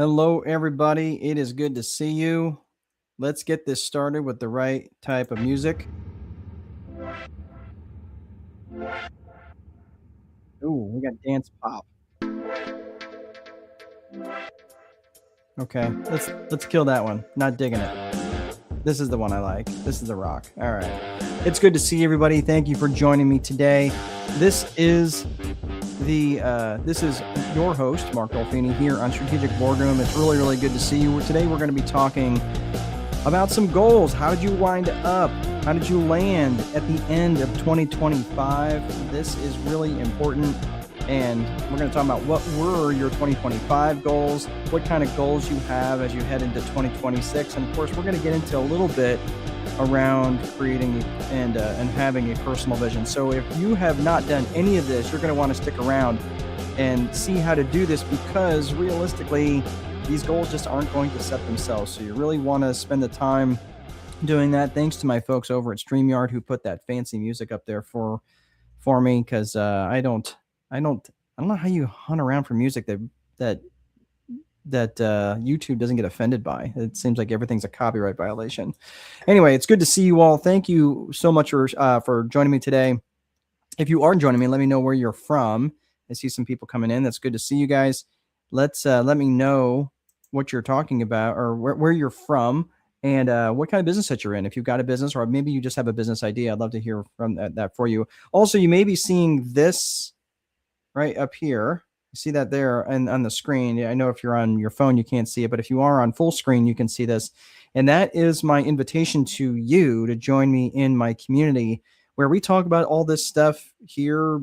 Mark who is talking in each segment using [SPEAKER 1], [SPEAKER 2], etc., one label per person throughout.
[SPEAKER 1] Hello, everybody. It is good to see you. Let's get this started with the right type of music. Ooh, we got dance pop. Okay, let's kill that one. Not digging it. This is the one I like. This is the rock. All right. It's good to see everybody. Thank you for joining me today. This is your host, Mark Dolfini, here on Strategic Boardroom. It's really good to see you. Today we're going to be talking about some goals. How did you wind up? How did you land at the end of 2025? This is really important. And we're going to talk about what were your 2025 goals, what kind of goals you have as you head into 2026. And of course, we're going to get into a little bit around creating and having a personal vision. So if you have not done any of this, you're going to want to stick around and see how to do this, because realistically, these goals just aren't going to set themselves. So you really want to spend the time doing that. Thanks to my folks over at StreamYard who put that fancy music up there for me, because I don't know how you hunt around for music that YouTube doesn't get offended by. It seems like everything's a copyright violation. Anyway, it's good to see you all. Thank you so much for joining me today. If you are joining me, let me know where you're from. I see some people coming in. That's good to see you guys. Let me know what you're talking about, or where you're from, and what kind of business that you're in. If you've got a business, or maybe you just have a business idea, I'd love to hear from that for you. Also, you may be seeing this right up here. You see that there and on the screen. I know if you're on your phone, you can't see it, but if you are on full screen, you can see this. And that is my invitation to you to join me in my community, where we talk about all this stuff here,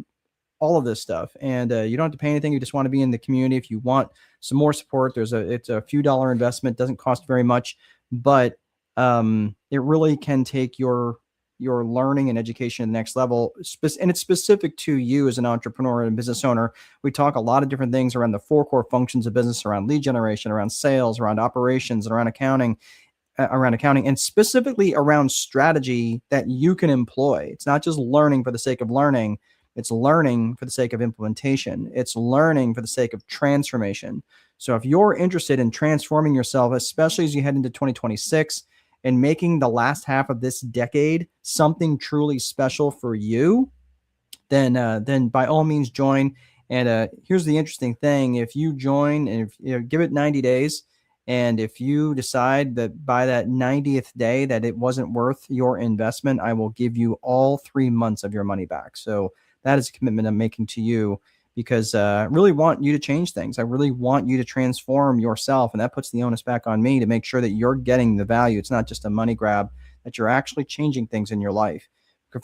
[SPEAKER 1] all of this stuff. And you don't have to pay anything. You just want to be in the community. If you want some more support, it's a few dollar investment. Doesn't cost very much, but it really can take your learning and education to the next level. And it's specific to you as an entrepreneur and business owner. We talk a lot of different things around the 4 core functions of business, around lead generation, around sales, around operations, and around accounting, and specifically around strategy that you can employ. It's not just learning for the sake of learning. It's learning for the sake of implementation. It's learning for the sake of transformation. So if you're interested in transforming yourself, especially as you head into 2026, and making the last half of this decade something truly special for you, then by all means join. And here's the interesting thing: if you join and if give it 90 days, and if you decide that by that 90th day that it wasn't worth your investment, I will give you all 3 months of your money back. So that is a commitment I'm making to you, because I really want you to change things. I really want you to transform yourself. And that puts the onus back on me to make sure that you're getting the value. It's not just a money grab, that you're actually changing things in your life.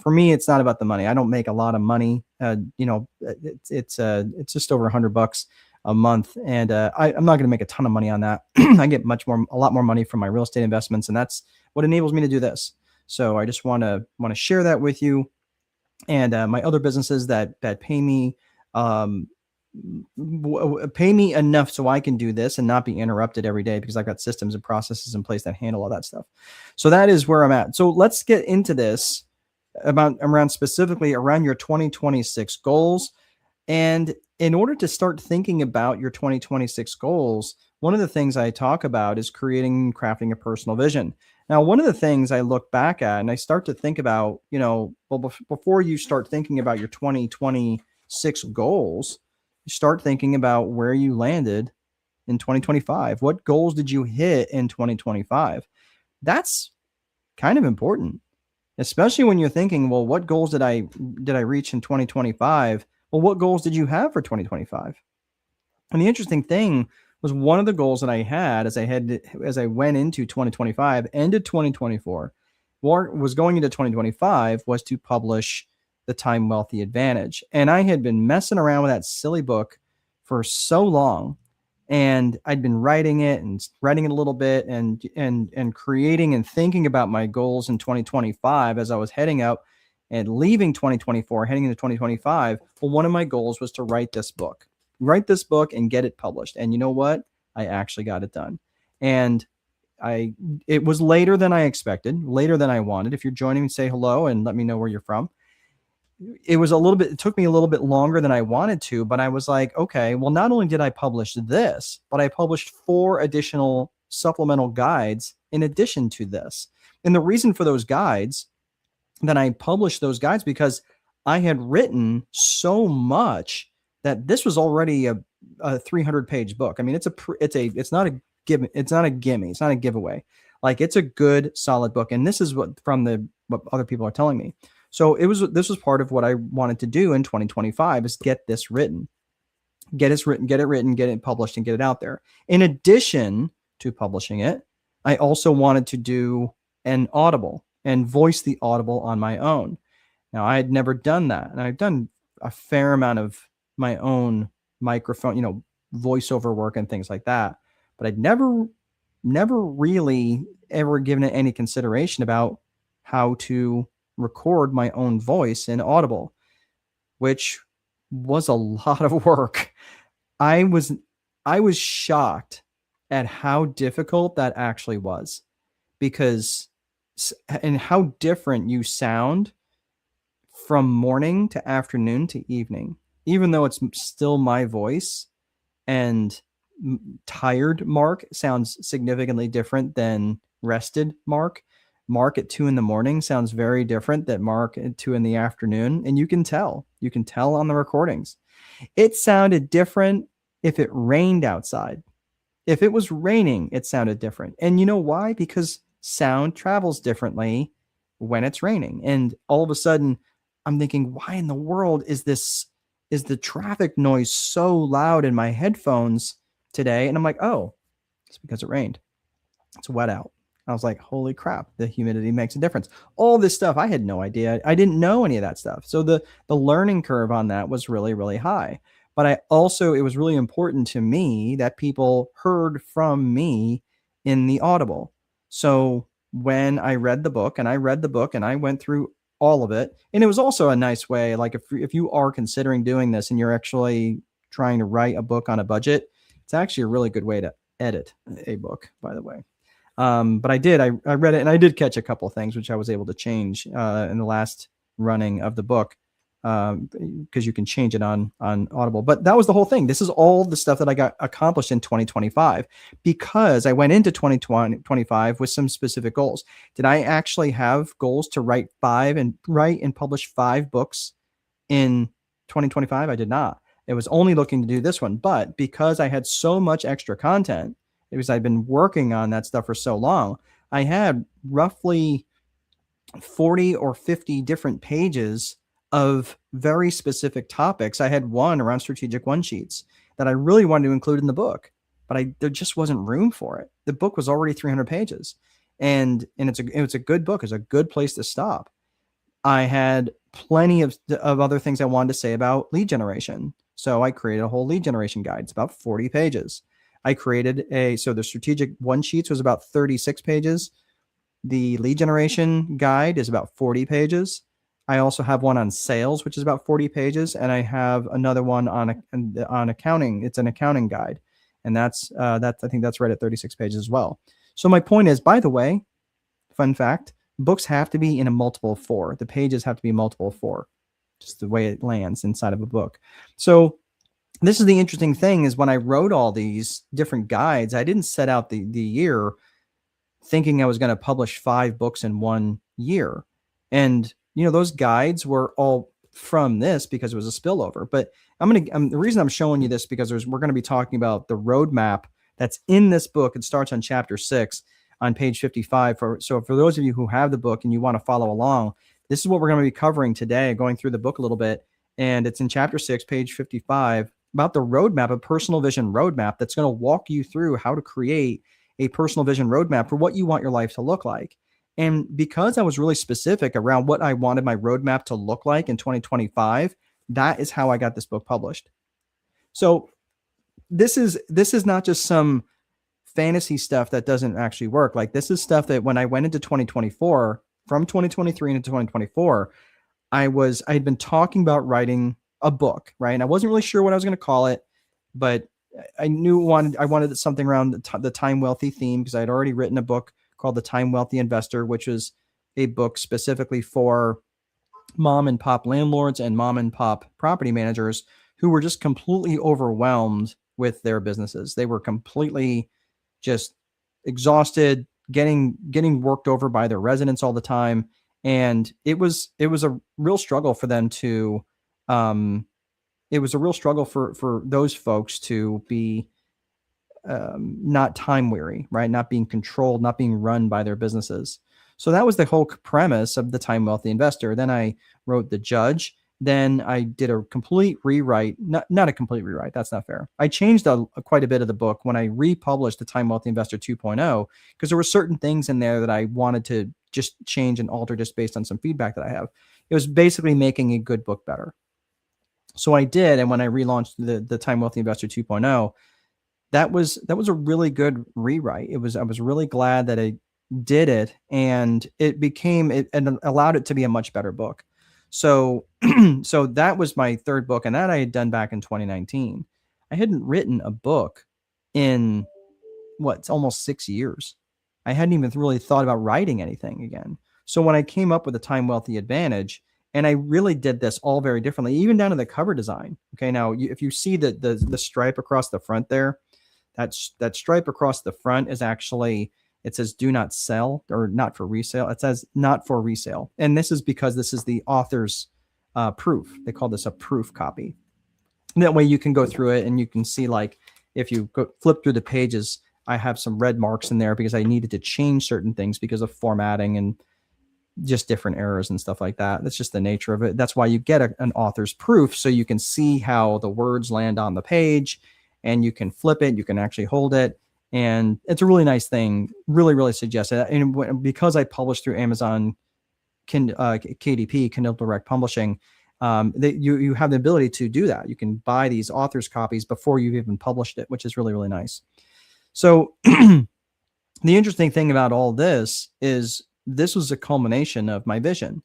[SPEAKER 1] For me, it's not about the money. I don't make a lot of money. It's just over $100 a month. And I'm not going to make a ton of money on that. I get a lot more money from my real estate investments. And that's what enables me to do this. So I just want to share that with you. And my other businesses that pay me, pay me enough so I can do this and not be interrupted every day, because I've got systems and processes in place that handle all that stuff. So that is where I'm at. So let's get into this specifically around your 2026 goals. And in order to start thinking about your 2026 goals, one of the things I talk about is crafting a personal vision. Now, one of the things I look back at and I start to think about, before you start thinking about your 2026 goals, you start thinking about where you landed in 2025. What goals did you hit in 2025? That's kind of important, especially when you're thinking, well, what goals did I reach in 2025? Well, what goals did you have for 2025? And the interesting thing was, one of the goals that I had as I went into 2025, ended 2024, was going into 2025, was to publish The Time Wealthy Advantage. And I had been messing around with that silly book for so long, and I'd been writing it a little bit and creating and thinking about my goals in 2025 as I was heading out and leaving 2024, heading into 2025. Well, one of my goals was to write this book and get it published. And you know what? I actually got it done. And it was later than I expected, later than I wanted. If you're joining me, say hello and let me know where you're from. it took me a little bit longer than I wanted to, but I was like, okay, well, not only did I publish this, but I published 4 additional supplemental guides in addition to this. And the reason for those guides, that I published those guides, because I had written so much that this was already a 300-page book. I mean, it's not a gimme, it's not a giveaway. Like, it's a good solid book. And this is what other people are telling me. So this was part of what I wanted to do in 2025, is get this written, get it published, and get it out there. In addition to publishing it, I also wanted to do an Audible and voice the Audible on my own. Now, I had never done that, and I've done a fair amount of my own microphone, voiceover work and things like that, but I'd never really ever given it any consideration about how to record my own voice in Audible, which was a lot of work. I was shocked at how difficult that actually was, and how different you sound from morning to afternoon to evening, even though it's still my voice. And tired Mark sounds significantly different than rested Mark. Mark at 2 a.m. sounds very different than Mark at 2 p.m. And you can tell on the recordings. It sounded different if it rained outside. If it was raining, it sounded different. And you know why? Because sound travels differently when it's raining. And all of a sudden, I'm thinking, why in the world is the traffic noise so loud in my headphones today? And I'm like, oh, it's because it rained. It's wet out. I was like, holy crap, the humidity makes a difference. All this stuff, I had no idea. I didn't know any of that stuff. So the learning curve on that was really, really high. But it was really important to me that people heard from me in the Audible. So when I read the book and I went through all of it, and it was also a nice way, like if you are considering doing this and you're actually trying to write a book on a budget, it's actually a really good way to edit a book, by the way. But I read it, and I did catch a couple of things which I was able to change in the last running of the book, because you can change it on Audible. But that was the whole thing. This is all the stuff that I got accomplished in 2025, because I went into 2025 with some specific goals. Did I actually have goals to write and publish 5 books in 2025? I did not. It was only looking to do this one. But because I had so much extra content, because I'd been working on that stuff for so long, I had roughly 40 or 50 different pages of very specific topics. I had one around strategic one-sheets that I really wanted to include in the book, but there just wasn't room for it. The book was already 300 pages, and it's a good book. It's a good place to stop. I had plenty of other things I wanted to say about lead generation. So I created a whole lead generation guide. It's about 40 pages. I created so the strategic one sheets was about 36 pages. The lead generation guide is about 40 pages. I also have one on sales, which is about 40 pages. And I have another one on accounting. It's an accounting guide. And I think that's right at 36 pages as well. So my point is, by the way, fun fact, books have to be in a multiple of 4. The pages have to be a multiple of 4, just the way it lands inside of a book. So this is the interesting thing, is when I wrote all these different guides, I didn't set out the year thinking I was going to publish 5 books in 1 year. And, those guides were all from this because it was a spillover. But the reason I'm showing you this, because we're going to be talking about the roadmap that's in this book. It starts on chapter 6 on page 55. So for those of you who have the book and you want to follow along, this is what we're going to be covering today, going through the book a little bit. And it's in chapter 6, page 55, about the roadmap, a personal vision roadmap that's going to walk you through how to create a personal vision roadmap for what you want your life to look like. And because I was really specific around what I wanted my roadmap to look like in 2025, that is how I got this book published. So this is not just some fantasy stuff that doesn't actually work. Like, this is stuff that when I went into 2024, from 2023 into 2024, I had been talking about writing a book, right? And I wasn't really sure what I was going to call it, but I wanted something around the time wealthy theme, because I had already written a book called The Time Wealthy Investor, which was a book specifically for mom and pop landlords and mom and pop property managers who were just completely overwhelmed with their businesses. They were completely just exhausted, getting worked over by their residents all the time, and it was a real struggle for them to it was a real struggle for those folks to be not time weary, right? Not being controlled, not being run by their businesses. So that was the whole premise of the Time Wealthy Investor. Then I wrote The Judge. Then I did a complete rewrite, not a complete rewrite. That's not fair. I changed quite a bit of the book when I republished the Time Wealthy Investor 2.0, because there were certain things in there that I wanted to just change and alter just based on some feedback that I have. It was basically making a good book better. So I did, and when I relaunched the Time Wealthy Investor 2.0, that was a really good rewrite. I was really glad that I did it, and it allowed it to be a much better book. So so that was my third book, and that I had done back in 2019. I hadn't written a book in it's almost 6 years. I hadn't even really thought about writing anything again. So when I came up with the Time Wealthy Advantage, and I really did this all very differently, even down to the cover design. Okay, now if you see the stripe across the front there, that stripe across the front is actually, it says do not sell, or not for resale. It says not for resale. And this is because this is the author's proof. They call this a proof copy. And that way you can go through it and you can see, like, if you flip through the pages, I have some red marks in there because I needed to change certain things because of formatting and just different errors and stuff like that. That's just the nature of it. That's why you get an author's proof, so you can see how the words land on the page, and you can flip it, you can actually hold it, and it's a really nice thing. Really, really suggest it. And because I published through Amazon KDP, Kindle Direct Publishing, you have the ability to do that. You can buy these author's copies before you've even published it, which is really, really nice. So the interesting thing about all this is this was a culmination of my vision,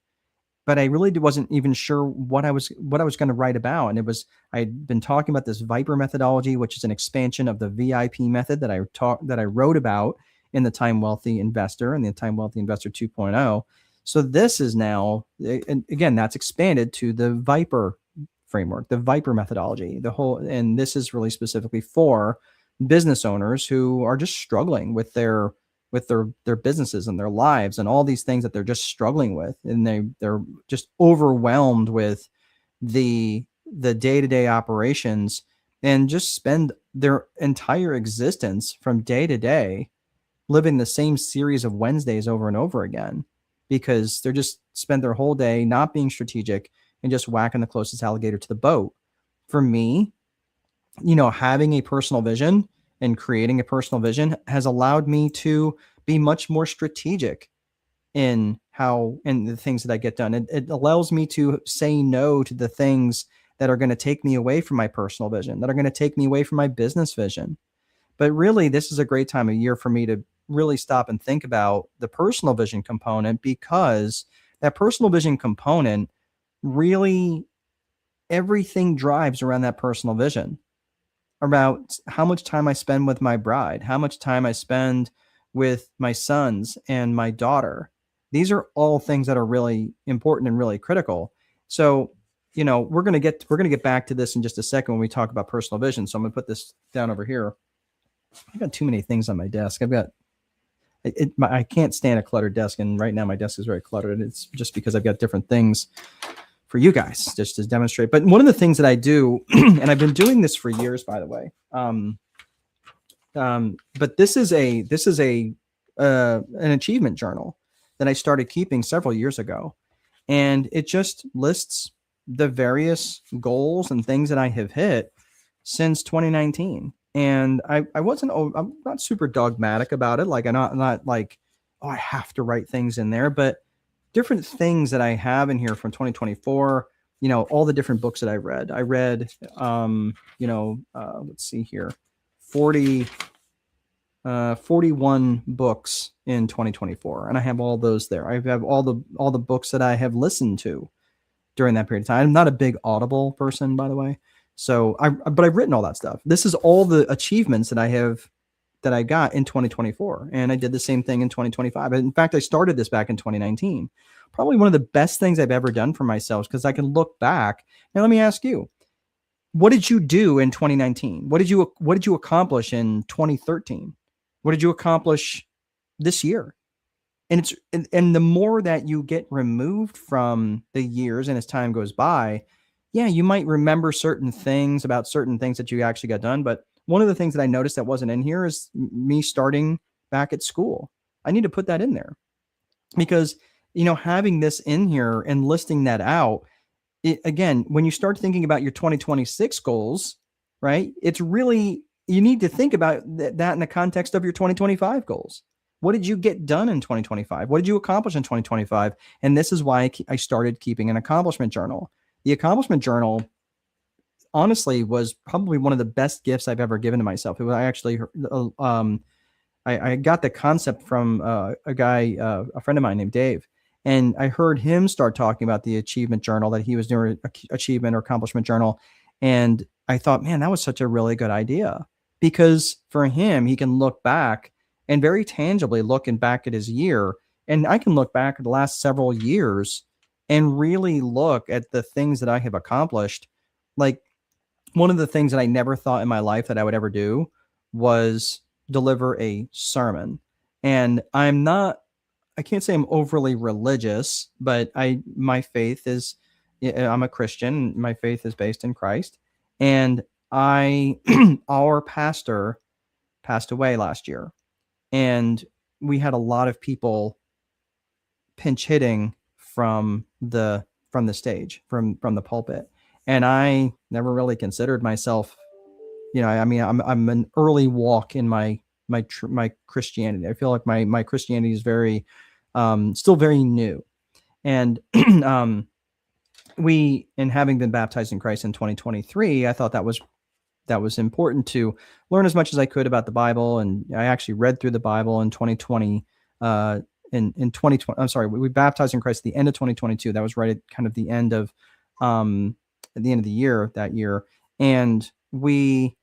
[SPEAKER 1] but I really wasn't even sure what I was going to write about. And I'd been talking about this Viper methodology, which is an expansion of the VIP method that I wrote about in the Time Wealthy Investor and the Time Wealthy Investor 2.0. So this is now, and again, that's expanded to the Viper framework, the Viper methodology, and this is really specifically for business owners who are just struggling with their businesses and their lives and all these things that they're just struggling with, and they're just overwhelmed with the day-to-day operations, and just spend their entire existence from day to day living the same series of Wednesdays over and over again, because they're just spend their whole day not being strategic and just whacking the closest alligator to the boat. For me, having a personal vision and creating a personal vision has allowed me to be much more strategic in the things that I get done. It allows me to say no to the things that are going to take me away from my personal vision, that are going to take me away from my business vision. But really, this is a great time of year for me to really stop and think about the personal vision component, because that personal vision component, really everything drives around that personal vision, about how much time I spend with my bride, how much time I spend with my sons and my daughter. These are all things that are really important and really critical. So, we're going to get back to this in just a second when we talk about personal vision. So I'm going to put this down over here. I've got too many things on my desk. I can't stand a cluttered desk. And right now my desk is very cluttered. It's just because I've got different things for you guys just to demonstrate. But one of the things that I do, and I've been doing this for years, by the way, but this is an achievement journal that I started keeping several years ago, and it just lists the various goals and things that I have hit since 2019. And I'm not super dogmatic about it. Like, I'm not like, oh, I have to write things in there, but different things that I have in here from 2024, all the different books that I read. I read, let's see here, 41 books in 2024. And I have all those there. I have all the books that I have listened to during that period of time. I'm not a big Audible person, by the way. But I've written all that stuff. This is all the achievements that I have that I got in 2024. And I did the same thing in 2025. In fact, I started this back in 2019. Probably one of the best things I've ever done for myself because I can look back. Now, let me ask you, what did you do in 2019? What did you accomplish in 2013? What did you accomplish this year? And the more that you get removed from the years and as time goes by, yeah, you might remember certain things about certain things that you actually got done. But one of the things that I noticed that wasn't in here is me starting back at school. I need to put that in there because, having this in here and listing that out, again, when you start thinking about your 2026 goals, right, it's really, you need to think about that in the context of your 2025 goals. What did you get done in 2025? What did you accomplish in 2025? And this is why I started keeping an accomplishment journal. The accomplishment journal, honestly, was probably one of the best gifts I've ever given to myself. It was actually, I got the concept from a guy, a friend of mine named Dave. And I heard him start talking about the achievement journal that he was doing, achievement or accomplishment journal. And I thought, man, that was such a really good idea because for him, he can look back and very tangibly looking back at his year. And I can look back at the last several years and really look at the things that I have accomplished. Like one of the things that I never thought in my life that I would ever do was deliver a sermon. And I can't say I'm overly religious, but my faith is, I'm a Christian. My faith is based in Christ. And our pastor passed away last year. And we had a lot of people pinch hitting from the stage, from the pulpit. And I never really considered myself, I'm an early walk in my Christianity. I feel like my Christianity is very, still very new. And having been baptized in Christ in 2023, I thought that was important to learn as much as I could about the Bible. And I actually read through the Bible in 2020. In 2020, I'm sorry, we baptized in Christ at the end of 2022. That was right at kind of the end of the end of the year that year. And we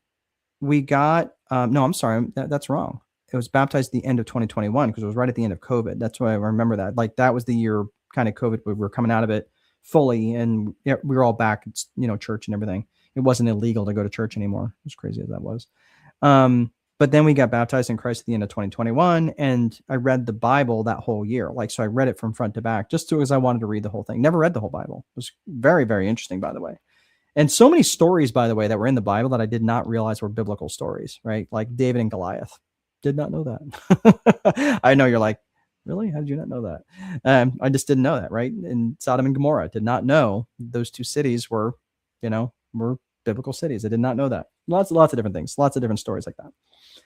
[SPEAKER 1] got no, I'm sorry, that's wrong. It was baptized at the end of 2021 because it was right at the end of COVID. That's why I remember that. Like that was the year kind of COVID, we were coming out of it fully, and we were all back, church and everything. It wasn't illegal to go to church anymore, as crazy as that was. But then we got baptized in Christ at the end of 2021, and I read the Bible that whole year. So I read it from front to back just because I wanted to read the whole thing. Never read the whole Bible. It was very, very interesting, by the way. And so many stories, by the way, that were in the Bible that I did not realize were biblical stories, right? Like David and Goliath. Did not know that. I know you're like, really? How did you not know that? I just didn't know that, right? And Sodom and Gomorrah, did not know those two cities were biblical cities. I did not know that. Lots of different things, lots of different stories like that.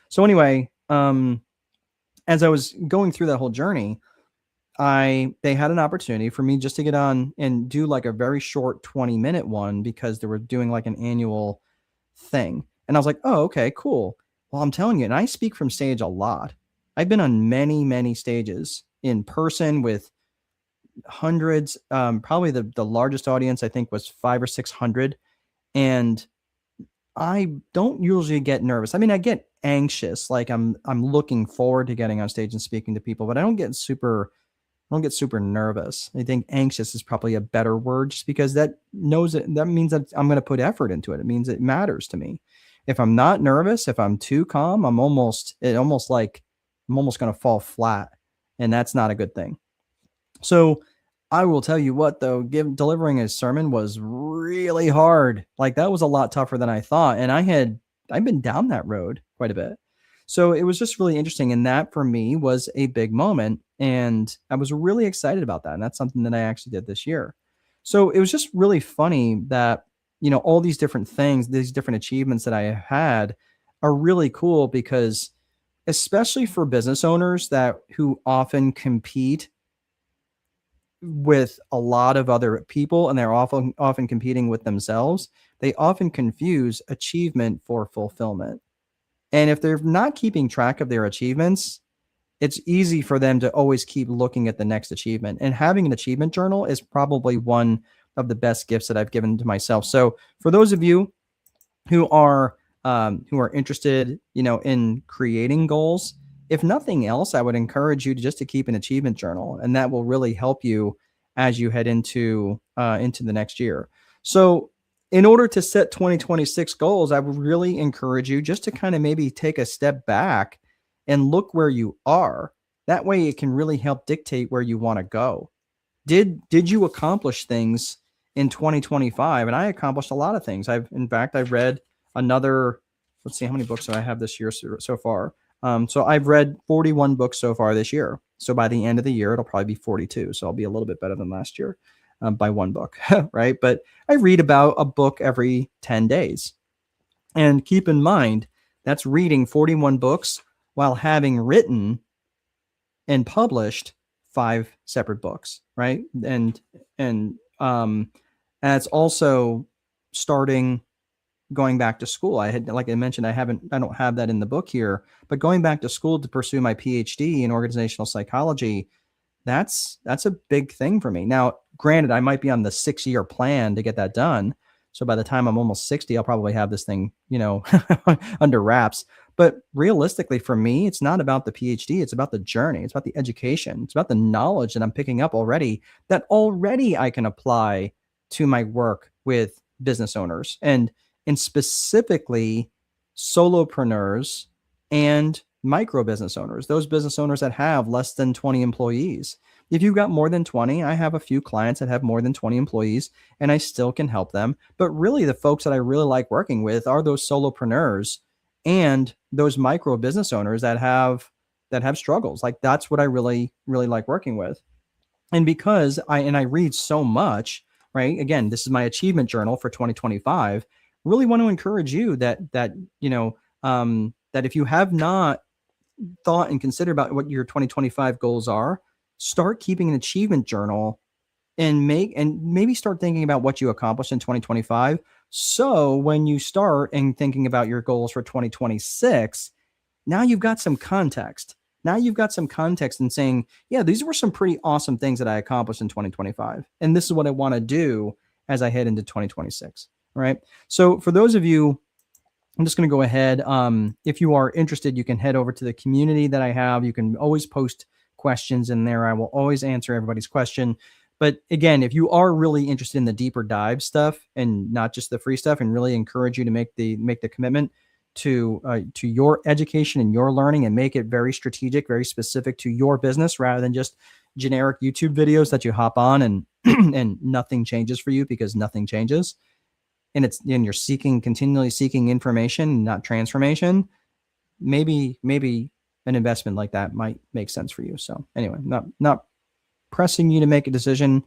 [SPEAKER 1] So anyway, as I was going through that whole journey, they had an opportunity for me just to get on and do like a very short 20-minute one because they were doing like an annual thing. And I was like, oh, okay, cool. Well, I'm telling you, and I speak from stage a lot. I've been on many, many stages in person with hundreds. Probably the largest audience I think was 500 or 600. And I don't usually get nervous. I mean, I get anxious. Like I'm looking forward to getting on stage and speaking to people, but I don't get super nervous. I think anxious is probably a better word just because that means that I'm going to put effort into it. It means it matters to me. If I'm not nervous, if I'm too calm, I'm almost going to fall flat, and that's not a good thing. So I will tell you what, though, delivering a sermon was really hard. Like that was a lot tougher than I thought. And I've been down that road quite a bit. So it was just really interesting. And that for me was a big moment. And I was really excited about that. And that's something that I actually did this year. So it was just really funny that, all these different things, these different achievements that I have had are really cool because especially for business owners who often compete with a lot of other people and they're often competing with themselves, they often confuse achievement for fulfillment. And if they're not keeping track of their achievements, it's easy for them to always keep looking at the next achievement. And having an achievement journal is probably one of the best gifts that I've given to myself. So for those of you who are who are interested, in creating goals, if nothing else, I would encourage you to keep an achievement journal, and that will really help you as you head into the next year. So in order to set 2026 goals, I would really encourage you just to kind of maybe take a step back and look where you are. That way it can really help dictate where you want to go. Did you accomplish things in 2025? And I accomplished a lot of things. I've read another, let's see, how many books do I have this year so far? So I've read 41 books so far this year. So by the end of the year, it'll probably be 42. So I'll be a little bit better than last year by one book, right? But I read about a book every 10 days. And keep in mind, that's reading 41 books while having written and published 5 separate books, right? And that's also starting going back to school. Like I mentioned, I don't have that in the book here, but going back to school to pursue my PhD in organizational psychology, that's a big thing for me. Now, granted, I might be on the 6-year plan to get that done. So by the time I'm almost 60, I'll probably have this thing, under wraps. But realistically, for me, it's not about the PhD. It's about the journey. It's about the education. It's about the knowledge that I'm picking up already that already I can apply to my work with business owners and specifically solopreneurs and micro business owners, those business owners that have less than 20 employees. If you've got more than 20, I have a few clients that have more than 20 employees and I still can help them. But really the folks that I really like working with are those solopreneurs and those micro business owners that have struggles. Like that's what I really, really like working with. And because I read so much, right? Again, this is my achievement journal for 2025. Really want to encourage you that if you have not thought and considered about what your 2025 goals are, start keeping an achievement journal and maybe start thinking about what you accomplished in 2025. So when you start and thinking about your goals for 2026, now you've got some context. Now you've got some context in saying, yeah, these were some pretty awesome things that I accomplished in 2025. And this is what I want to do as I head into 2026. All right. So for those of you, I'm just going to go ahead. If you are interested, you can head over to the community that I have. You can always post questions in there. I will always answer everybody's question. But again, if you are really interested in the deeper dive stuff and not just the free stuff, and really encourage you to make the commitment to your education and your learning and make it very strategic, very specific to your business rather than just generic YouTube videos that you hop on and and nothing changes for you because nothing changes. And you're continually seeking information, not transformation. Maybe an investment like that might make sense for you. So anyway, not pressing you to make a decision,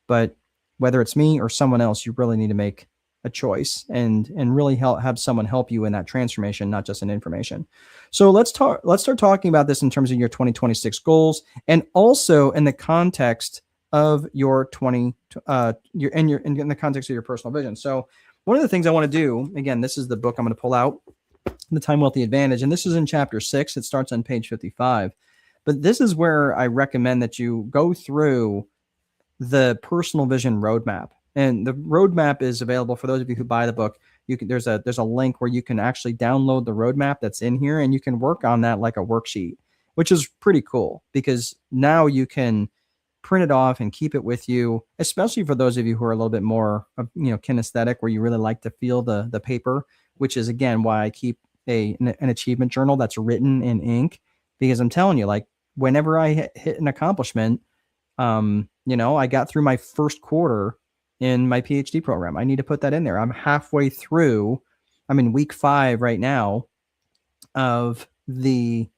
[SPEAKER 1] but whether it's me or someone else, you really need to make a choice and really have someone help you in that transformation, not just in information. So let's start talking about this in terms of your 2026 goals and also in the context of your in the context of your personal vision. So one of the things I want to do, again, this is the book I'm going to pull out, The Time Wealthy Advantage, and this is in chapter 6. It starts on page 55. But this is where I recommend that you go through the personal vision roadmap. And the roadmap is available for those of you who buy the book. There's a link where you can actually download the roadmap that's in here, and you can work on that like a worksheet, which is pretty cool because now you can print it off and keep it with you, especially for those of you who are a little bit more, kinesthetic, where you really like to feel the paper, which is again why I keep an achievement journal that's written in ink, because I'm telling you, like whenever I hit an accomplishment, I got through my first quarter in my PhD program. I need to put that in there. I'm halfway through. I'm in week 5 right now of the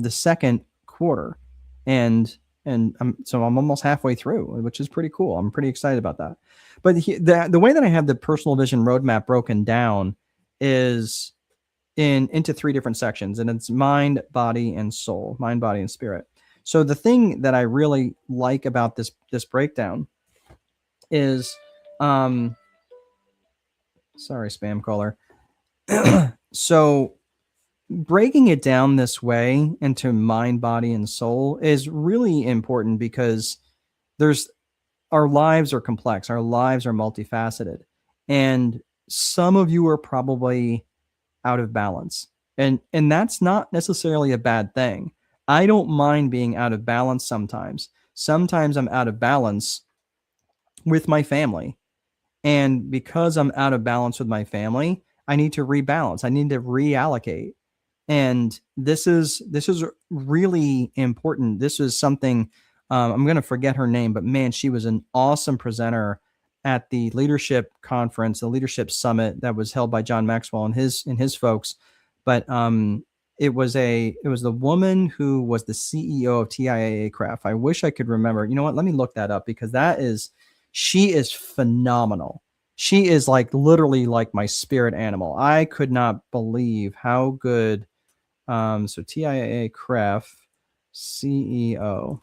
[SPEAKER 1] second quarter, and so I'm almost halfway through, which is pretty cool. I'm pretty excited about that. But the way that I have the personal vision roadmap broken down is into 3 different sections, and it's mind, body, and soul, mind, body, and spirit. So the thing that I really like about this breakdown is, sorry, spam caller. So breaking it down this way into mind, body, and soul is really important because our lives are complex. Our lives are multifaceted. And some of you are probably out of balance. And that's not necessarily a bad thing. I don't mind being out of balance sometimes. Sometimes I'm out of balance with my family. And because I'm out of balance with my family, I need to rebalance. I need to reallocate. And this is really important. This is something I'm going to forget her name, but man, she was an awesome presenter at the leadership conference, the leadership summit that was held by John Maxwell and his folks. But it was the woman who was the CEO of TIAA Craft. I wish I could remember. You know what? Let me look that up because she is phenomenal. She is like literally like my spirit animal. I could not believe how good. So TIAA Craft CEO.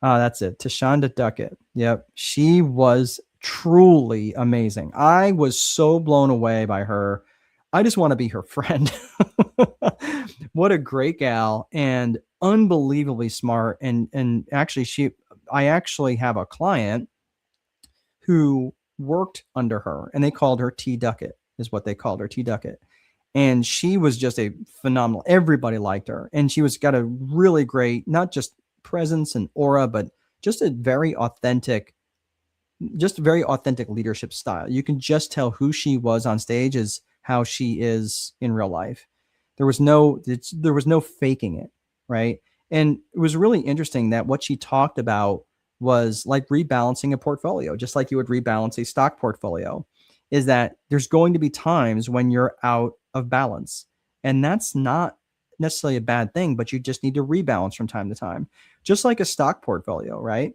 [SPEAKER 1] That's it. Tashonda Duckett. Yep. She was truly amazing. I was so blown away by her. I just want to be her friend. What a great gal and unbelievably smart. And actually I actually have a client who worked under her and they called her T Duckett is what they called her, T Duckett. And she was just a phenomenal. Everybody liked her, and she was got a really great, not just presence and aura, but just a very authentic leadership style. You can just tell who she was on stage is how she is in real life. There was no faking it, right? And it was really interesting that what she talked about was like rebalancing a portfolio, just like you would rebalance a stock portfolio, is that there's going to be times when you're out of balance. And that's not necessarily a bad thing, but you just need to rebalance from time to time, just like a stock portfolio, right?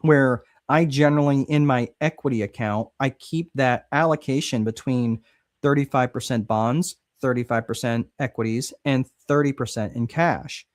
[SPEAKER 1] Where I generally, in my equity account, I keep that allocation between 35% bonds, 35% equities, and 30% in cash.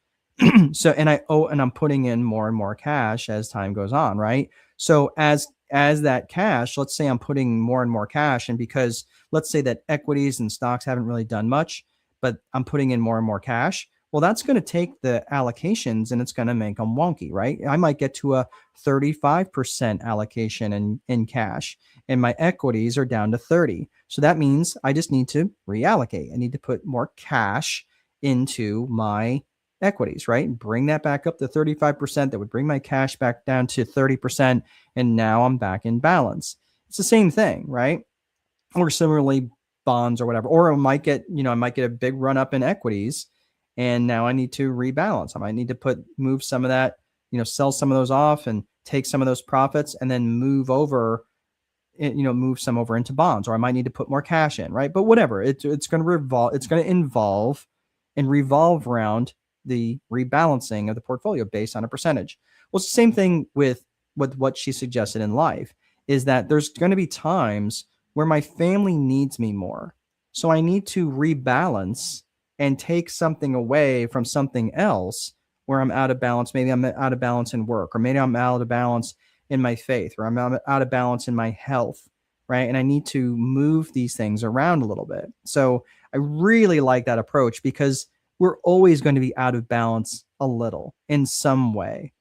[SPEAKER 1] So, and I'm putting in more and more cash as time goes on, right? So as that cash, let's say I'm putting more and more cash, and because let's say that equities and stocks haven't really done much, but I'm putting in more and more cash, well, that's going to take the allocations and it's going to make them wonky, right? I might get to a 35% allocation in cash, and my equities are down to 30. So that means I just need to reallocate. I need to put more cash into my equities, right? Bring that back up to 35%. That would bring my cash back down to 30%. And now I'm back in balance. It's the same thing, right? Or similarly, bonds or whatever. Or I might get a big run up in equities, and now I need to rebalance. I might need to move some of that, sell some of those off and take some of those profits and then move some over into bonds, or I might need to put more cash in, right? But whatever, it's going to involve and revolve around the rebalancing of the portfolio based on a percentage. Well, it's the same thing with what she suggested in life, is that there's going to be times where my family needs me more. So I need to rebalance and take something away from something else where I'm out of balance. Maybe I'm out of balance in work, or maybe I'm out of balance in my faith, or I'm out of balance in my health, right? And I need to move these things around a little bit. So I really like that approach because we're always going to be out of balance a little in some way.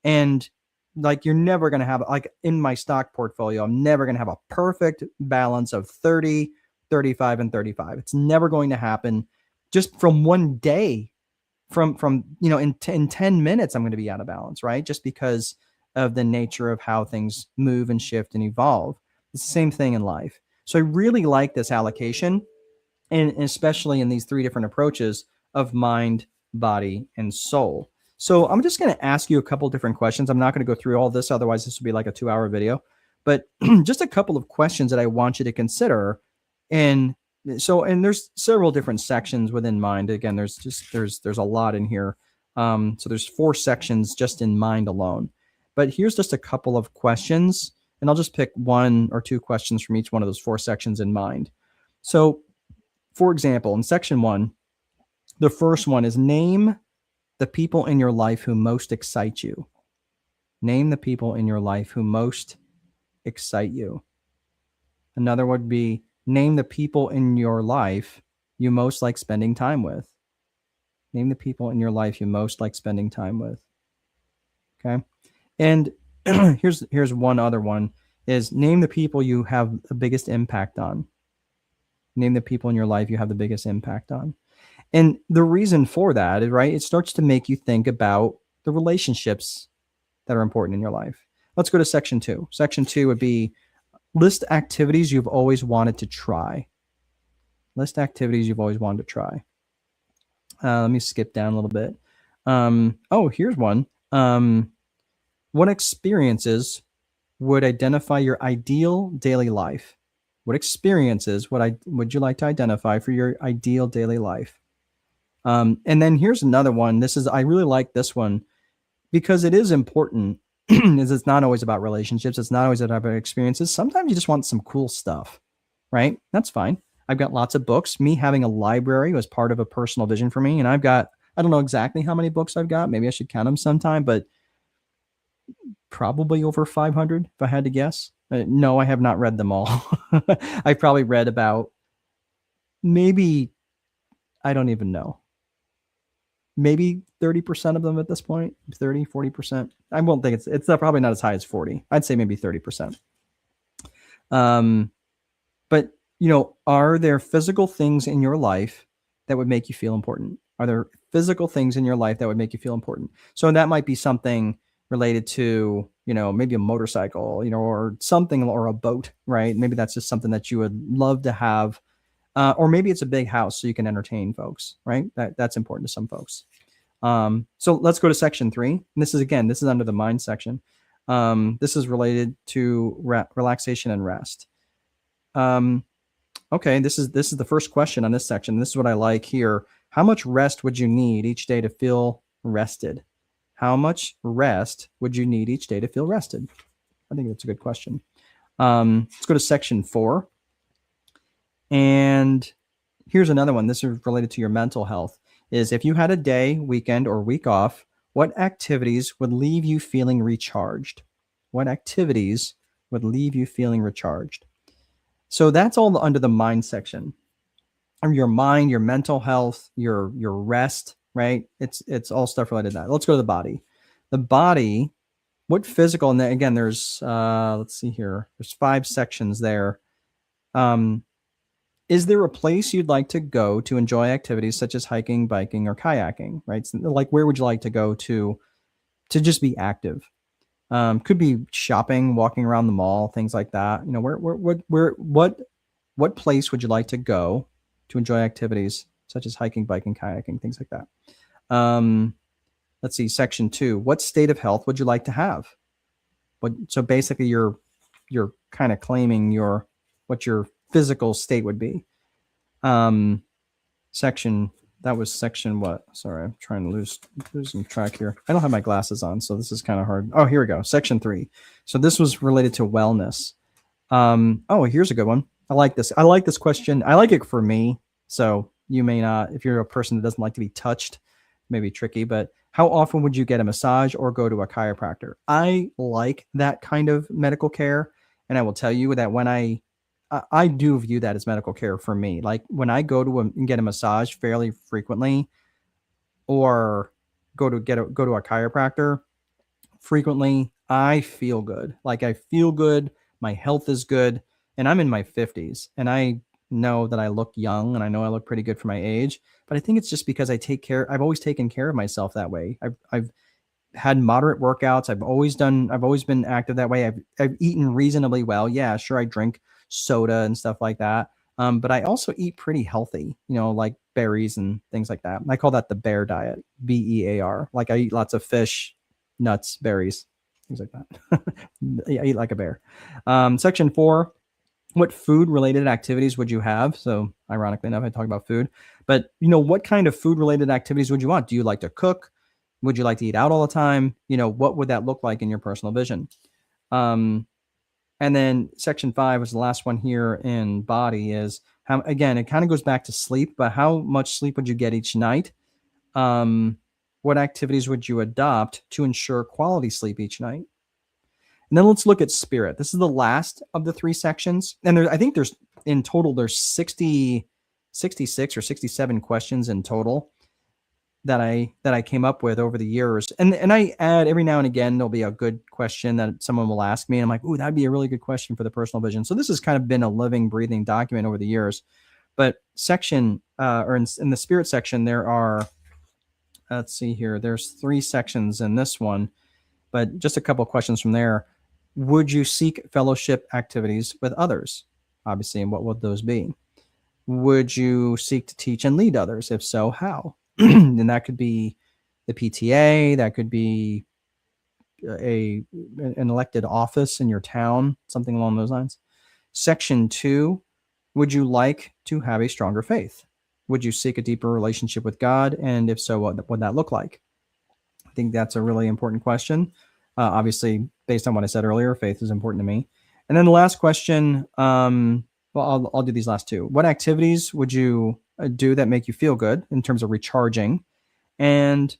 [SPEAKER 1] And like you're never going to have, like in my stock portfolio, I'm never going to have a perfect balance of 30, 35, and 35. It's never going to happen just from one day. From in 10 minutes I'm going to be out of balance, right? Just because of the nature of how things move and shift and evolve. It's the same thing in life. So I really like this allocation, and especially in these three different approaches of mind, body, and soul. So I'm just going to ask you a couple different questions. I'm not going to go through all this, otherwise this would be like a 2-hour video. But just a couple of questions that I want you to consider. And there's several different sections within mind. Again, there's a lot in here. So there's 4 sections just in mind alone. But here's just a couple of questions, and I'll just pick 1 or 2 questions from each one of those 4 sections in mind. So, for example, in section 1, the first one is name the people in your life who most excite you. Name the people in your life who most excite you. Another would be name the people in your life you most like spending time with. Name the people in your life you most like spending time with. Okay. And here's one other one, is name the people you have the biggest impact on. Name the people in your life you have the biggest impact on. And the reason for that is, right, it starts to make you think about the relationships that are important in your life. Let's go to section 2. Section 2 would be list activities you've always wanted to try. List activities you've always wanted to try. Let me skip down a little bit. Here's one. What experiences would identify your ideal daily life? What experiences would you like to identify for your ideal daily life? And then here's another one. I really like this one because it is important. Is it's not always about relationships. It's not always about experiences. Sometimes you just want some cool stuff, right? That's fine. I've got lots of books. Me having a library was part of a personal vision for me. And I don't know exactly how many books I've got. Maybe I should count them sometime, but probably over 500 if I had to guess. No, I have not read them all. I've probably read about maybe, I don't even know, maybe 30% of them at this point, 30, 40%. I won't think it's probably not as high as 40. I'd say maybe 30%. But are there physical things in your life that would make you feel important? Are there physical things in your life that would make you feel important? So that might be something related to, maybe a motorcycle, or something, or a boat, right? Maybe that's just something that you would love to have. Or maybe it's a big house so you can entertain folks, right? That's important to some folks. So let's go to section 3. And this is under the mind section. This is related to relaxation and rest. Okay, this is the first question on this section. This is what I like here. How much rest would you need each day to feel rested? How much rest would you need each day to feel rested? I think that's a good question. Let's go to section 4. And here's another one. This is related to your mental health. Is if you had a day, weekend, or week off, what activities would leave you feeling recharged? What activities would leave you feeling recharged? So that's all under the mind section. Your mind, your mental health, your rest, right? It's all stuff related to that. Let's go to the body. The body, what physical, and then again, there's let's see here. There's 5 sections there. Is there a place you'd like to go to enjoy activities such as hiking, biking, or kayaking, right? So like, where would you like to go to just be active? Could be shopping, walking around the mall, things like that. What place would you like to go to enjoy activities such as hiking, biking, kayaking, things like that? Let's see, section 2. What state of health would you like to have? So basically, you're kind of claiming what your physical state would be. That was section what? Sorry, I'm trying to losing track here. I don't have my glasses on, so this is kind of hard. Oh, here we go. Section 3. So this was related to wellness. Here's a good one. I like this. I like this question. I like it for me. So you may not, if you're a person that doesn't like to be touched, maybe tricky, but how often would you get a massage or go to a chiropractor? I like that kind of medical care. And I will tell you that when I do view that as medical care for me. Like when I go to and get a massage fairly frequently, or go to a chiropractor frequently, I feel good. Like I feel good. My health is good, and I'm in my 50s, and I know that I look young, and I know I look pretty good for my age. But I think it's just because I've always taken care of myself that way. I've had moderate workouts. I've always been active that way. I've eaten reasonably well. Yeah, sure. I drink soda and stuff like that. But I also eat pretty healthy, like berries and things like that. I call that the bear diet, BEAR. Like I eat lots of fish, nuts, berries, things like that. I eat like a bear. Section 4, what food related activities would you have? So ironically enough, I talk about food, but what kind of food related activities would you want? Do you like to cook? Would you like to eat out all the time? What would that look like in your personal vision? And then section 5 was the last one here in body is how, again, it kind of goes back to sleep, but how much sleep would you get each night? What activities would you adopt to ensure quality sleep each night? And then let's look at spirit. This is the last of the 3 sections. And I think there's 66 or 67 questions in total. that I came up with over the years. And I add every now and again, there'll be a good question that someone will ask me. And I'm like, ooh, that'd be a really good question for the personal vision. So this has kind of been a living, breathing document over the years. But section, or in the spirit section, there are, let's see here, there's 3 sections in this one, but just a couple of questions from there. Would you seek fellowship activities with others? Obviously, and what would those be? Would you seek to teach and lead others? If so, how? And that could be the PTA, that could be an elected office in your town, something along those lines. Section 2, would you like to have a stronger faith? Would you seek a deeper relationship with God? And if so, what would that look like? I think that's a really important question. Obviously, based on what I said earlier, faith is important to me. And then the last question, well, I'll do these last 2. What activities would you do that make you feel good in terms of recharging? And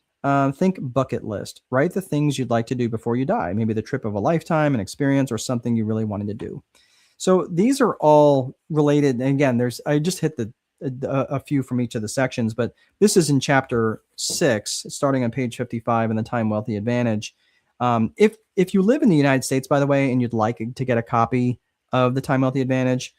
[SPEAKER 1] think bucket list. Write the things you'd like to do before you die. Maybe the trip of a lifetime, an experience, or something you really wanted to do. So these are all related. And again, I just hit a few from each of the sections, but this is in chapter 6, starting on page 55 in the Time Wealthy Advantage. If you live in the United States, by the way, and you'd like to get a copy of the Time Wealthy Advantage,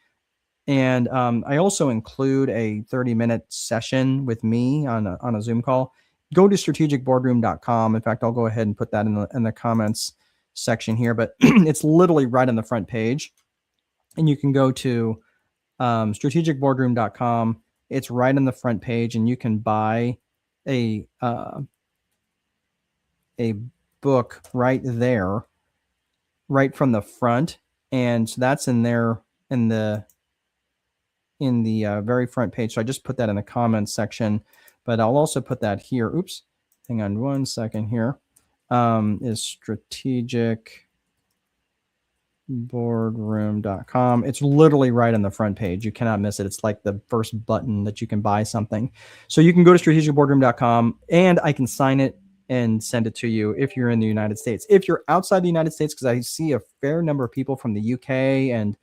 [SPEAKER 1] and I also include a 30-minute session with me on a Zoom call, go to strategicboardroom.com. In fact, I'll go ahead and put that in the comments section here, but it's literally right on the front page. And you can go to strategicboardroom.com. It's right on the front page, and you can buy a book right there, right from the front. And so that's in there in the very front page. So I just put that in the comments section, but I'll also put that here. Oops, hang on one second here. Is strategicboardroom.com. It's literally right on the front page. You cannot miss it. It's like the first button that you can buy something. So you can go to strategicboardroom.com, and I can sign it and send it to you if you're in the United States. If you're outside the United States, because I see a fair number of people from the UK and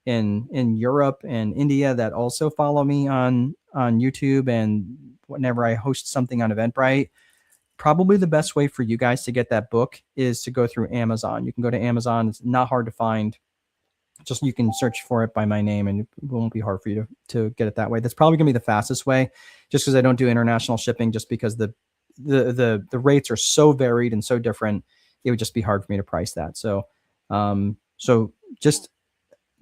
[SPEAKER 1] in Europe and India that also follow me on YouTube, and whenever I host something on Eventbrite, probably the best way for you guys to get that book is to go through Amazon. You can go to Amazon. It's not hard to find. Just you can search for it by my name, and it won't be hard for you to get it that way. That's probably gonna be the fastest way, just because I don't do international shipping, just because the rates are so varied and so different. It would just be hard for me to price that. So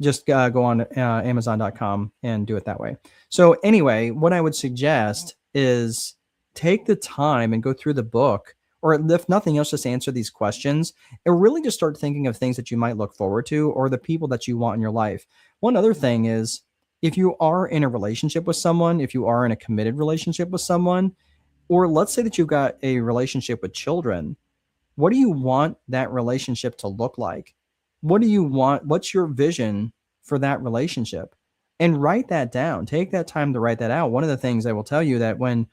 [SPEAKER 1] just go on Amazon.com and do it that way. So anyway, what I would suggest is take the time and go through the book, or if nothing else, just answer these questions and really just start thinking of things that you might look forward to, or the people that you want in your life. One other thing is, if you are in a relationship with someone, if you are in a committed relationship with someone, or let's say that you've got a relationship with children, what do you want that relationship to look like? What do you want? What's your vision for that relationship? And write that down. Take that time to write that out. One of the things I will tell you, that when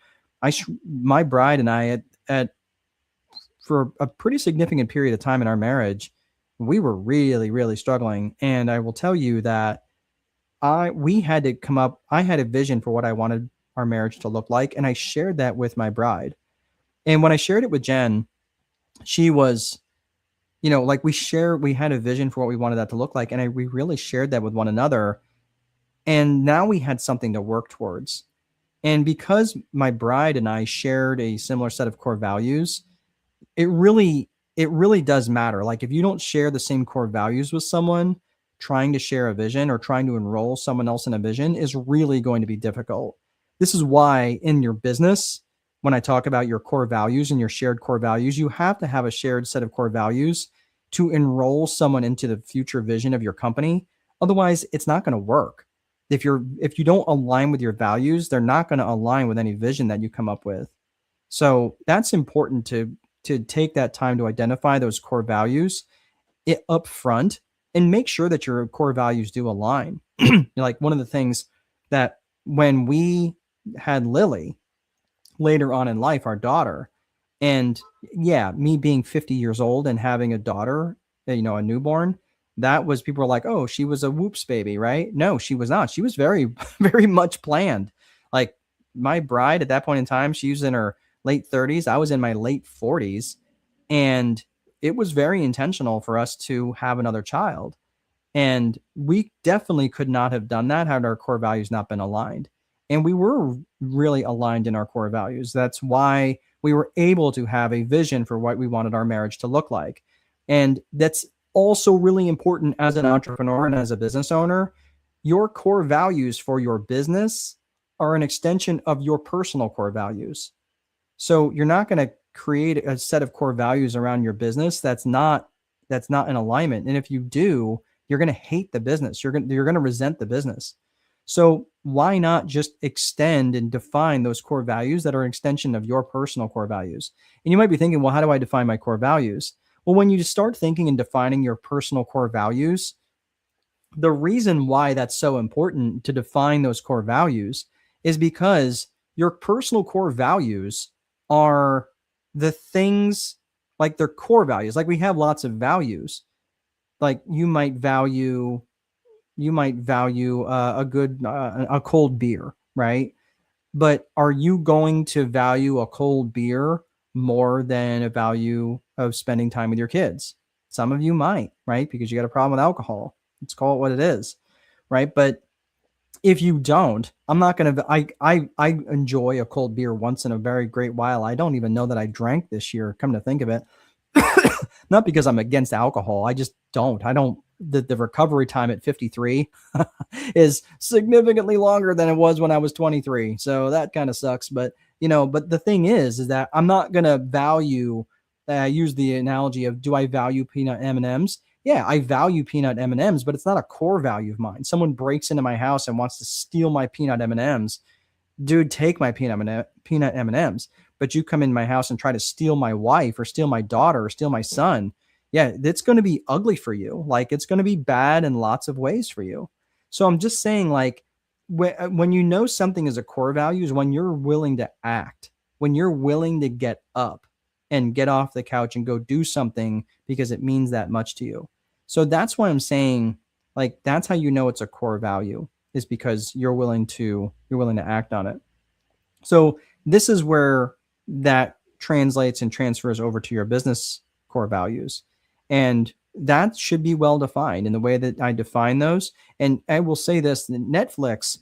[SPEAKER 1] my bride and I, for a pretty significant period of time in our marriage, we were really, really struggling. And I will tell you that I had a vision for what I wanted our marriage to look like. And I shared that with my bride. And when I shared it with Jen, she was, like we had a vision for what we wanted that to look like. And we really shared that with one another. And now we had something to work towards. And because my bride and I shared a similar set of core values, it really does matter. Like, if you don't share the same core values with someone, trying to share a vision or trying to enroll someone else in a vision is really going to be difficult. This is why in your business, when I talk about your core values and your shared core values, you have to have a shared set of core values to enroll someone into the future vision of your company. Otherwise, it's not going to work. If you don't align with your values, they're not going to align with any vision that you come up with. So that's important to take that time to identify those core values up front and make sure that your core values do align. Like, one of the things that when we had Lily later on in life, our daughter, and me being 50 years old and having a daughter, a newborn, that was, people were like, oh, she was a whoops baby, right? No, she was not. She was very, very much planned. Like, my bride at that point in time, she was in her late 30s. I was in my late 40s, and it was very intentional for us to have another child. And we definitely could not have done that had our core values not been aligned. And we were really aligned in our core values. That's why we were able to have a vision for what we wanted our marriage to look like. And that's also really important as an entrepreneur and as a business owner. Your core values for your business are an extension of your personal core values. So you're not going to create a set of core values around your business that's not in alignment. And if you do, you're going to hate the business. You're going to resent the business. So why not just extend and define those core values that are an extension of your personal core values? And you might be thinking, well, how do I define my core values? Well, when you start thinking and defining your personal core values, the reason why that's so important to define those core values is because your personal core values are the things, like their core values. Like we have lots of values. Like you might value a cold beer, right? But are you going to value a cold beer more than a value of spending time with your kids? Some of you might, right? Because you got a problem with alcohol. Let's call it what it is, right? But if you don't, I'm not going to, I enjoy a cold beer once in a very great while. I don't even know that I drank this year, come to think of it. Not because I'm against alcohol. I just don't. The recovery time at 53 is significantly longer than it was when I was 23. So that kind of sucks. But, but the thing is that I'm not going to value, I use the analogy of, do I value peanut M&Ms? Yeah, I value peanut M&Ms, but it's not a core value of mine. Someone breaks into my house and wants to steal my peanut M&Ms. Dude, take my peanut M&Ms. But you come in my house and try to steal my wife or steal my daughter or steal my son. Yeah, it's going to be ugly for you. Like it's going to be bad in lots of ways for you. So I'm just saying, like, when you know something is a core value is when you're willing to act, when you're willing to get up and get off the couch and go do something because it means that much to you. So that's why I'm saying, like, that's how you know it's a core value, is because you're willing to act on it. So this is where that translates and transfers over to your business core values. And that should be well defined in the way that I define those. And I will say this, Netflix,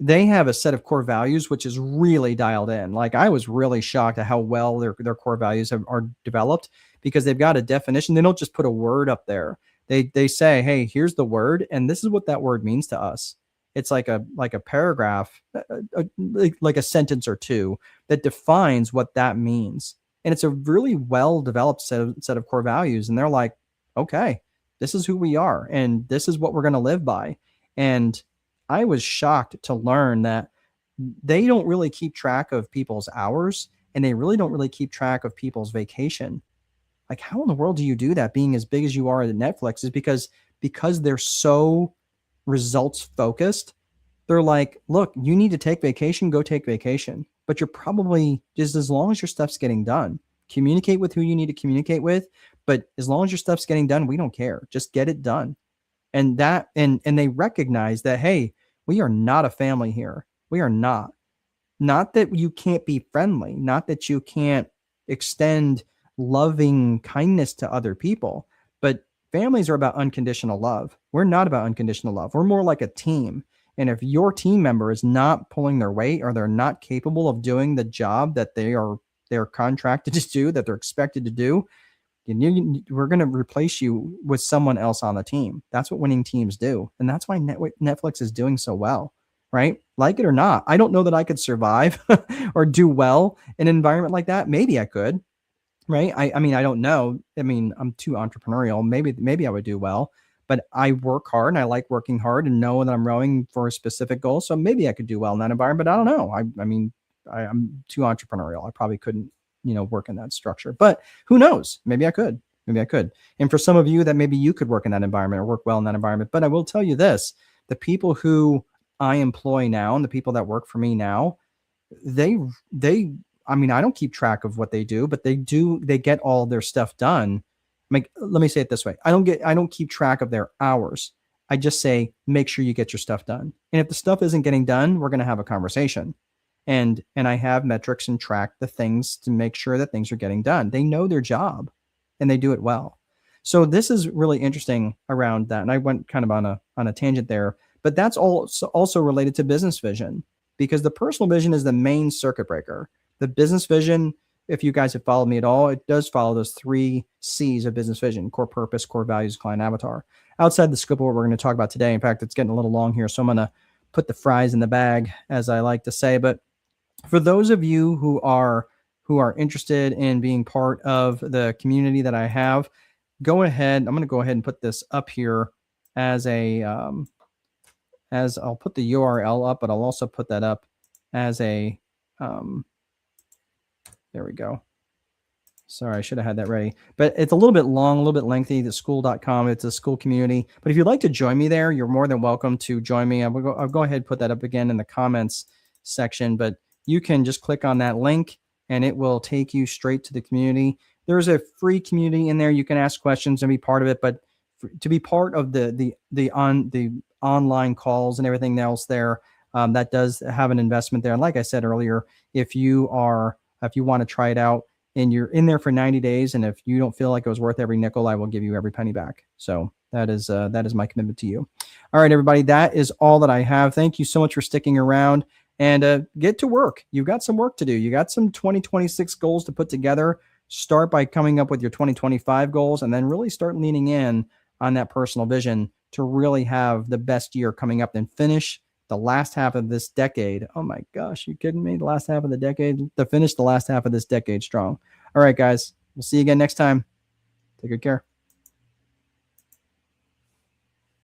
[SPEAKER 1] they have a set of core values, which is really dialed in. Like I was really shocked at how well their core values are developed, because they've got a definition. They don't just put a word up there. They say, hey, here's the word, and this is what that word means to us. It's like a paragraph, like a sentence or two that defines what that means. And it's a really well developed set of core values. And they're like, okay, this is who we are, and this is what we're going to live by. And I was shocked to learn that they don't really keep track of people's hours, and they really don't really keep track of people's vacation. Like, how in the world do you do that being as big as you are at Netflix? Is because they're so results focused. They're like, look, you need to take vacation, go take vacation. But you're probably, just as long as your stuff's getting done, communicate with who you need to communicate with. But as long as your stuff's getting done, we don't care. Just get it done. And they recognize that, hey, we are not a family here. We are not. Not that you can't be friendly, not that you can't extend loving kindness to other people, but families are about unconditional love. We're not about unconditional love. We're more like a team. And if your team member is not pulling their weight, or they're not capable of doing the job that they're contracted to do, that they're expected to do, we're going to replace you with someone else on the team. That's what winning teams do. And that's why Netflix is doing so well, right? Like it or not. I don't know that I could survive or do well in an environment like that. Maybe I could, right? I mean, I don't know. I mean, I'm too entrepreneurial. Maybe I would do well, but I work hard and I like working hard and know that I'm rowing for a specific goal. So maybe I could do well in that environment, but I don't know. I mean, I'm too entrepreneurial. I probably couldn't, work in that structure, but who knows? Maybe I could. And for some of you, that maybe you could work in that environment or work well in that environment. But I will tell you this, the people who I employ now and the people that work for me now, they, I mean, I don't keep track of what they do, but they get all their stuff done. Let me say it this way. I don't keep track of their hours. I just say, make sure you get your stuff done. And if the stuff isn't getting done, we're going to have a conversation. and I have metrics and track the things to make sure that things are getting done. They know their job and they do it well. So this is really interesting around that. And I went kind of on a tangent there, but that's also related to business vision, because the personal vision is the main circuit breaker. The business vision, if you guys have followed me at all, it does follow those 3 C's of business vision: core purpose, core values, client avatar. Outside the scope of what we're going to talk about today, in fact, it's getting a little long here, so I'm going to put the fries in the bag, as I like to say. But for those of you who are interested in being part of the community that I have, go ahead. I'm going to go ahead and put this up here as as I'll put the URL up, but I'll also put that up as a, there we go. Sorry, I should have had that ready. But it's a little bit long, a little bit lengthy, the school.com. It's a school community. But if you'd like to join me there, you're more than welcome to join me. I'll go ahead and put that up again in the comments section. But you can just click on that link and it will take you straight to the community. There's a free community in there. You can ask questions and be part of it. But to be part of the online calls and everything else there, that does have an investment there. And like I said earlier, if you want to try it out, and you're in there for 90 days, and if you don't feel like it was worth every nickel, I will give you every penny back. So that is my commitment to you. All right, everybody, that is all that I have. Thank you so much for sticking around, and get to work. You've got some work to do. You got some 2026 goals to put together. Start by coming up with your 2025 goals, and then really start leaning in on that personal vision to really have the best year coming up and finish the last half of this decade. Oh my gosh, you kidding me? The last half of the decade, to finish the last half of this decade strong. All right, guys, we'll see you again next time. Take good care.